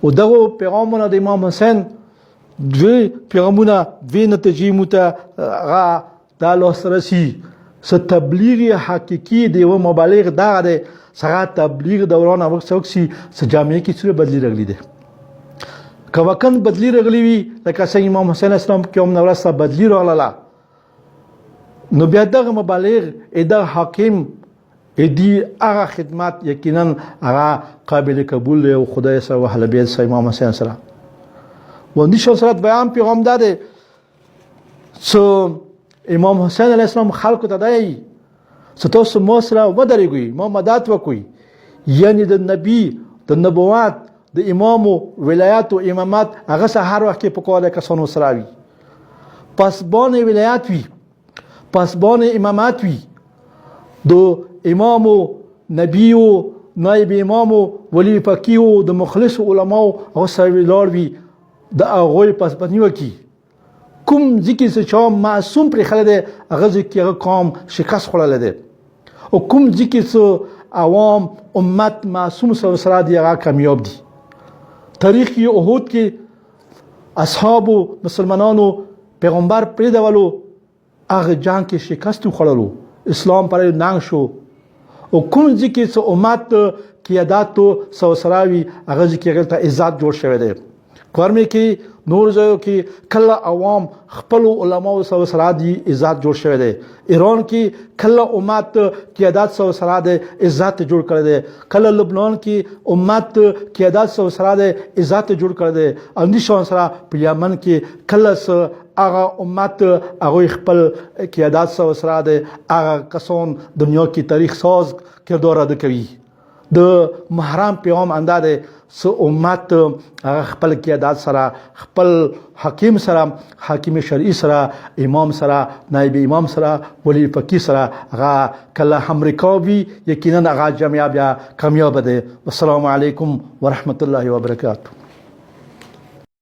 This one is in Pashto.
او دغه پیغامونه د امام حسین دوی پیغامونه دوی نتیجې موته هغه دا لاسته رسي څه تبلیغ حقیقي دی و مبالغ دغه دی څنګه تبلیغ دوران وخت څوک سي څه جامعه کې څه بدلی راغلي دي کوکن بدلی راغلی وي لکه څنګه امام حسین اسلام کې هم نورسته بدلی راغله نو بیا دغه مبالغ ادا حاکم ادي هغه خدمات یقینا هغه قابل قبول دی او خدای سره وحله بیل سره امام حسین سره وندي شو سره بیان پیغام داده سو امام حسین علیه السلام خلکو ته دی ستاسو مو سره ودرېږئ ما مدد وکړئ یعنی د نبی د نبوت د امام ولایت او امامت هغه سره هر وخت په کوله کسانو سره وي پسبان ولایت وي پسبان امامت وي د امام نبی او نائب امام ولی فقیه د مخلص علماء او سره لار وي د هغه پسبانی وکي کوم ذکر چې معصوم پر خلده هغه ذکر قوم شکست خلل ده او کوم ذکر چې عوام امت معصوم سره دی هغه کامیاب دي تاریخ احد کې اصحاب مسلمانانو پیغمبر پیداولو هغه جنگ کې شکست خللو اسلام پر ننګ شو او کوم ذکر چې امت قیادت سوسراوي هغه ذکر ته عزت جوړ شوی دی کورمه کې نور ځایو کې کله عوام خپل علماء سره سره دي عزت جوړ شوی دی ایران کې کله امت قیادت سره سره دي عزت جوړ کړی دی کله لبنان کې امت قیادت سره سره دي عزت جوړ کړی دی اندیشان سره په یمن کې کله هغه امت هغه خپل قیادت سره سره دي هغه کسان دنیا کې تاریخ ساز کردار ادا کوي د محرم پیغام انداده سو امت خپل قیادت سره خپل حکیم سره حاکم شرعي سره امام سره نائب امام سره ولی فقيه سره هغه کله امریکاوي یقینا هغه جامعه بیا کامیاب ده. والسلام علیکم ورحمت الله وبرکاته.